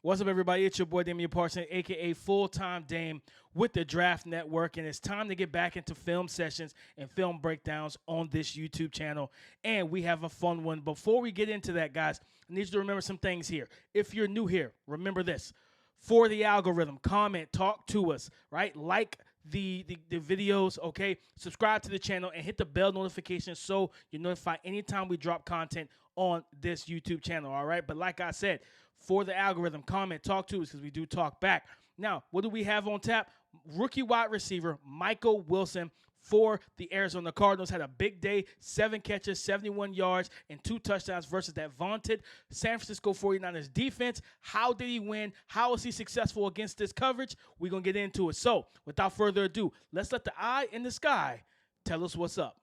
What's up, everybody? It's your boy Damian Parson, aka Full-Time Dame with the Draft Network, and it's time to get back into film sessions and film breakdowns on this YouTube channel. And we have a fun one. Before we get into that, guys, I need you to remember some things here. If you're new here, remember this. For the algorithm, comment, talk to us, right? Like the videos, okay? Subscribe to the channel and hit the bell notification so you're notified anytime we drop content on this YouTube channel, all right? But like I said, for the algorithm, comment, talk to us because we do talk back. Now, what do we have on tap? Rookie wide receiver Michael Wilson for the Arizona Cardinals had a big day, 7 catches, 71 yards, and 2 touchdowns versus that vaunted San Francisco 49ers defense. How did he win? How was he successful against this coverage? We're going to get into it. So, without further ado, let's let the eye in the sky tell us what's up.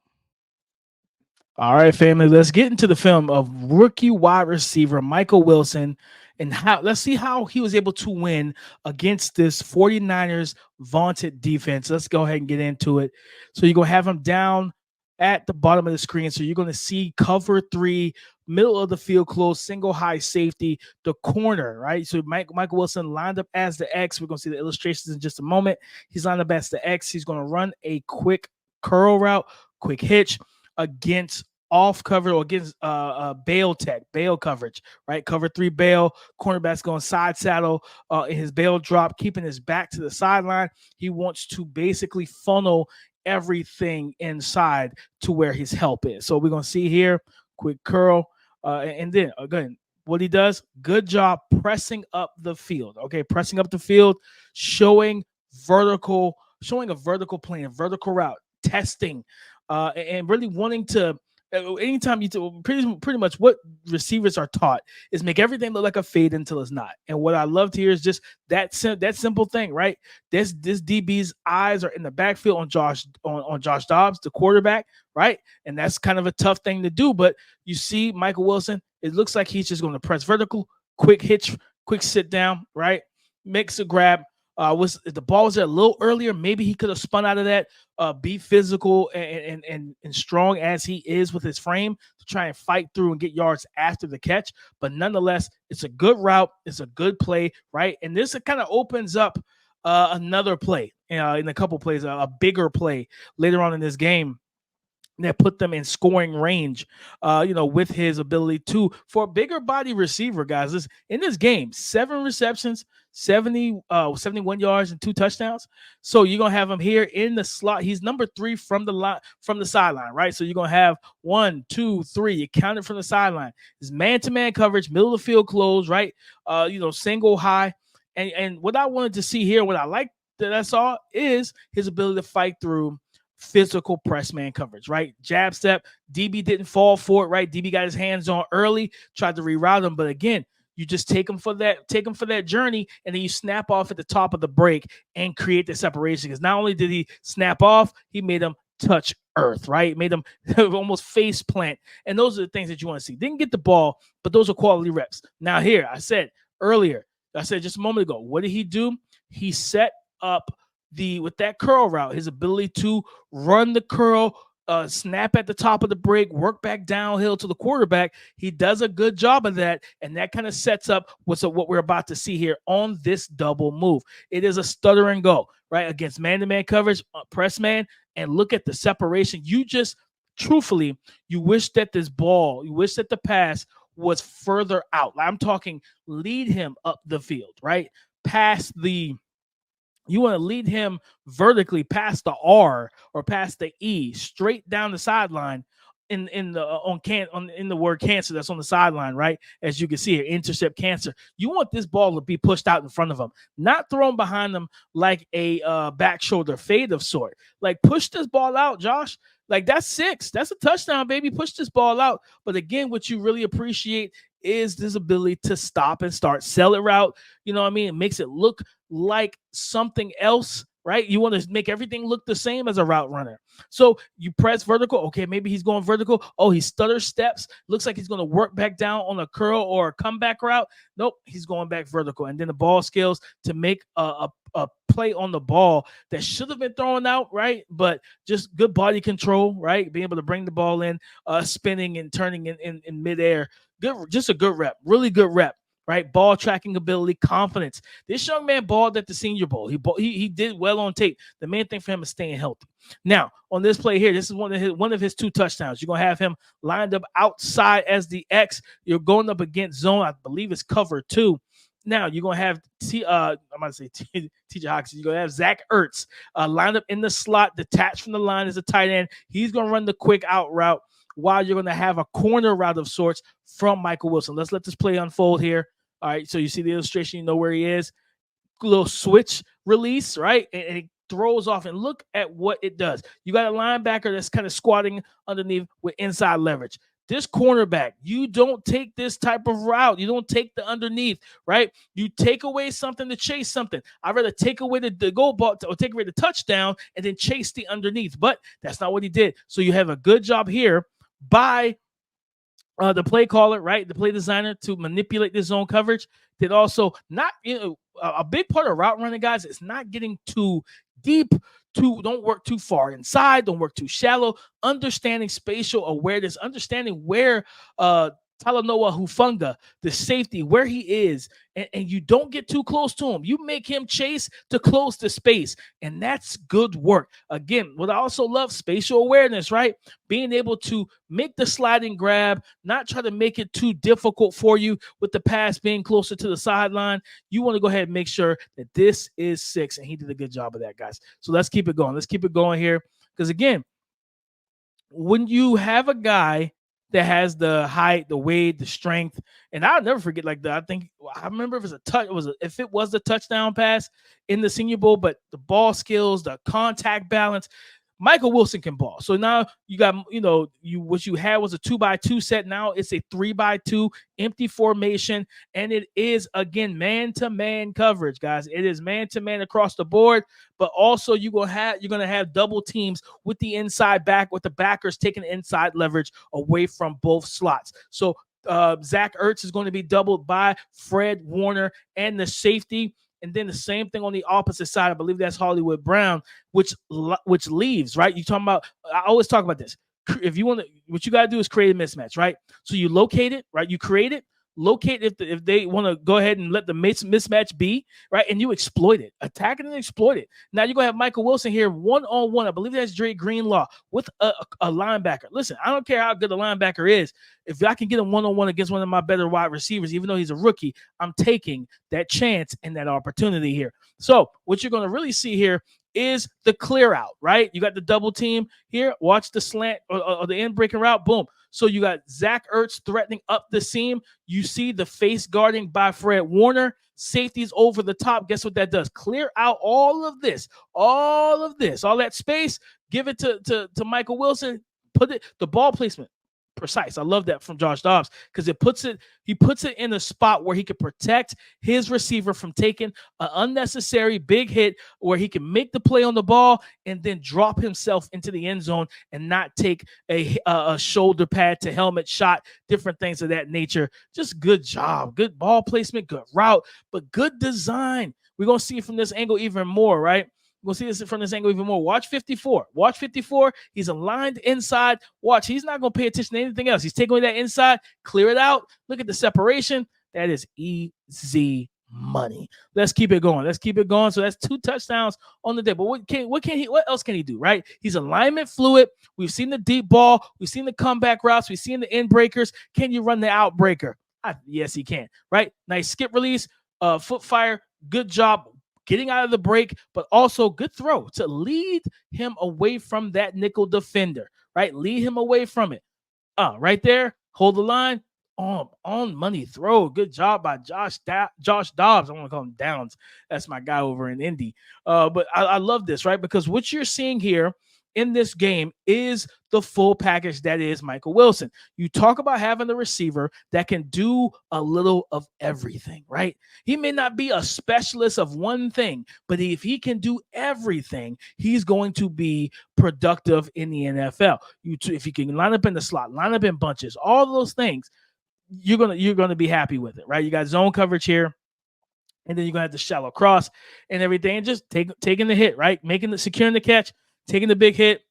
All right, family, let's get into the film of rookie wide receiver Michael Wilson and let's see how he was able to win against this 49ers vaunted defense. Let's go ahead and get into it. So you're going to have him down at the bottom of the screen. So you're going to see cover 3, middle of the field close, single high safety, the corner, right? So Michael Wilson lined up as the X. We're going to see the illustrations in just a moment. He's lined up as the X. He's going to run a quick curl route, quick hitch against off cover or against bail coverage, right? Cover 3 bail, cornerback's going side saddle in his bail drop, keeping his back to the sideline. He wants to basically funnel everything inside to where his help is. So we're going to see here, quick curl, and then again, what he does, good job pressing up the field. Okay, pressing up the field, showing a vertical plane, vertical route, testing, and really wanting to. Anytime pretty much what receivers are taught is make everything look like a fade until it's not. And what I loved here is just that simple thing, right? This DB's eyes are in the backfield on Josh Dobbs, the quarterback, right? And that's kind of a tough thing to do. But you see Michael Wilson, it looks like he's just going to press vertical, quick hitch, quick sit down, right? Makes a grab. If the ball was there a little earlier, maybe he could have spun out of that. Be physical and strong as he is with his frame to try and fight through and get yards after the catch. But nonetheless, it's a good route. It's a good play, right? And this kind of opens up another play in a couple plays, a bigger play later on in this game that put them in scoring range, with his ability for a bigger body receiver, guys. In this game, 7 receptions, 71 yards and 2 touchdowns. So you're going to have him here in the slot. He's number 3 from the sideline, right? So you're going to have 1, 2, 3. You count it from the sideline. It's man-to-man coverage, middle of the field close, right? Single high. And what I wanted to see here, what I liked that I saw is his ability to fight through physical press man coverage, right? Jab step. DB didn't fall for it, right? DB got his hands on early, tried to reroute him. But again, you just take him for that journey, and then you snap off at the top of the break and create the separation. Because not only did he snap off, he made him touch earth, right? Made him almost face plant. And those are the things that you want to see. Didn't get the ball, but those are quality reps. Now here, I said just a moment ago, what did he do? He set up with that curl route, his ability to run the curl, snap at the top of the break, work back downhill to the quarterback. He does a good job of that, and that kind of sets up what we're about to see here on this double move. It is a stutter and go, right, against man-to-man coverage, press man, and look at the separation. You wish that the pass was further out. I'm talking lead him up the field, right, you want to lead him vertically past the R or past the E, straight down the sideline in the word cancer that's on the sideline, right? As you can see here, intercept cancer. You want this ball to be pushed out in front of him, not thrown behind him like a back shoulder fade of sort. Like, push this ball out, Josh. Like, that's 6. That's a touchdown, baby. Push this ball out. But again, what you really appreciate is this ability to stop and start, sell it route. You know what I mean? It makes it look like something else, right? You want to make everything look the same as a route runner. So you press vertical. Okay, maybe he's going vertical. Oh, he stutter steps. Looks like he's going to work back down on a curl or a comeback route. Nope, he's going back vertical. And then the ball scales to make a play on the ball that should have been thrown out, right? But just good body control, right? Being able to bring the ball in, spinning and turning in midair. Good, just a good rep, really good rep, right? Ball tracking ability, confidence. This young man balled at the Senior Bowl. He did well on tape. The main thing for him is staying healthy. Now, on this play here, this is one of his 2 touchdowns. You're going to have him lined up outside as the X. You're going up against zone. I believe it's cover 2. Now you're gonna have I'm gonna say TJ Hawkins. You're gonna have Zach Ertz lined up in the slot, detached from the line as a tight end. He's gonna run the quick out route while you're gonna have a corner route of sorts from Michael Wilson. Let's let this play unfold here. All right, so you see the illustration, you know where he is. Little switch release, right? And it throws off. And look at what it does. You got a linebacker that's kind of squatting underneath with inside leverage. This cornerback, you don't take this type of route. You don't take the underneath, right? You take away something to chase something. I'd rather take away the goal ball or take away the touchdown and then chase the underneath. But that's not what he did. So you have a good job here by the play caller, right? The play designer to manipulate the zone coverage. Did also not, a big part of route running, guys, is not getting too deep. Don't work too far inside. Don't work too shallow. Understanding spatial awareness, understanding where Talanoa Hufanga, the safety, where he is, and you don't get too close to him. You make him chase to close the space, and that's good work. Again, what I also love, spatial awareness, right? Being able to make the sliding grab, not try to make it too difficult for you with the pass being closer to the sideline. You want to go ahead and make sure that this is 6, and he did a good job of that, guys. So let's keep it going. Let's keep it going here, because again, when you have a guy that has the height, the weight, the strength, and I'll never forget like that. I remember if it was the touchdown pass in the Senior Bowl, but the ball skills, the contact balance, Michael Wilson can ball. So now you got, what you had was a 2x2 set. Now it's a 3x2 empty formation. And it is, again, man-to-man coverage, guys. It is man-to-man across the board. But also you're going to have double teams with the inside back, with the backers taking inside leverage away from both slots. So Zach Ertz is going to be doubled by Fred Warner and the safety. And then the same thing on the opposite side. I believe that's Hollywood Brown, which leaves, right? You talking about, I always talk about this. If you want to, what you got to do is create a mismatch, right? So you locate it, right? You create it, locate if they want to go ahead and let the mismatch be, right? And you exploit it, attack it and exploit it. Now you're going to have Michael Wilson here one-on-one. I believe that's Dre Greenlaw with a linebacker. Listen, I don't care how good the linebacker is. If I can get him one-on-one against one of my better wide receivers, even though he's a rookie, I'm taking that chance and that opportunity here. So what you're going to really see here is the clear out, right? You got the double team here. Watch the slant or the end breaking route. Boom. So you got Zach Ertz threatening up the seam. You see the face guarding by Fred Warner. Safety's over the top. Guess what that does? Clear out all that space. Give it to Michael Wilson. The ball placement. Precise. I love that from Josh Dobbs because he puts it in a spot where he can protect his receiver from taking an unnecessary big hit, where he can make the play on the ball and then drop himself into the end zone and not take a shoulder pad to helmet shot, different things of that nature. Just good job, good ball placement, good route, but good design. We're going to see it from this angle even more, right? We'll see this from this angle even more. Watch 54. Watch 54. He's aligned inside. Watch. He's not going to pay attention to anything else. He's taking away that inside. Clear it out. Look at the separation. That is easy money. Let's keep it going. So that's 2 touchdowns on the day. But what else can he do, right? He's alignment fluid. We've seen the deep ball. We've seen the comeback routes. We've seen the end breakers. Can you run the out breaker? Yes, he can, right? Nice skip release, foot fire. Good job getting out of the break, but also good throw to lead him away from that nickel defender, right? Lead him away from it. Right there, hold the line. On money throw. Good job by Josh Dobbs. I want to call him Downs. That's my guy over in Indy. But I love this, right? Because what you're seeing here in this game is the full package that is Michael Wilson. You talk about having a receiver that can do a little of everything, right? He may not be a specialist of one thing, but if he can do everything, he's going to be productive in the NFL. If you can line up in the slot, line up in bunches, all those things, you're gonna be happy with it, right? You got zone coverage here. And then you're gonna have the shallow cross and everything, and just taking the hit, right? Securing the catch, taking the big hit,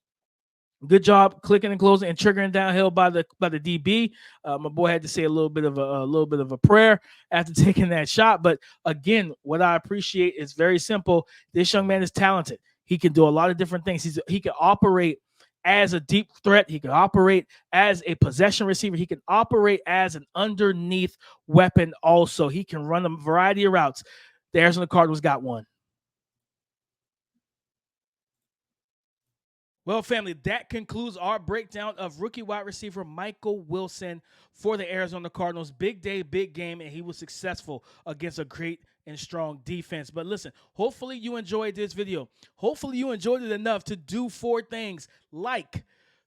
Good job clicking and closing and triggering downhill by the DB. My boy had to say a little bit of a prayer after taking that shot. But again, what I appreciate is very simple. This young man is talented. He can do a lot of different things. He can operate as a deep threat. He can operate as a possession receiver. He can operate as an underneath weapon. Also, he can run a variety of routes. The Arizona Cardinals got one. Well, family, that concludes our breakdown of rookie wide receiver Michael Wilson for the Arizona Cardinals. Big day, big game, and he was successful against a great and strong defense. But listen, hopefully you enjoyed this video. Hopefully you enjoyed it enough to do 4 things: like,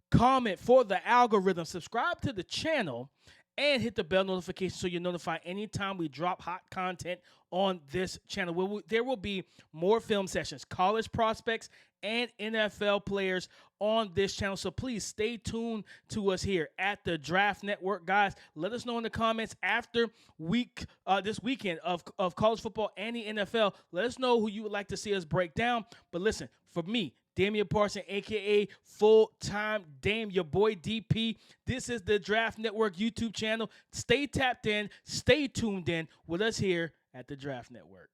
comment for the algorithm, subscribe to the channel, and hit the bell notification so you're notified anytime we drop hot content on this channel. There will be more film sessions, college prospects, and NFL players on this channel. So please stay tuned to us here at the Draft Network. Guys, let us know in the comments after this weekend of college football and the NFL. Let us know who you would like to see us break down. But listen, for me, Damian Parson, a.k.a. Full-Time Dame, your boy DP. This is the Draft Network YouTube channel. Stay tapped in. Stay tuned in with us here at the Draft Network.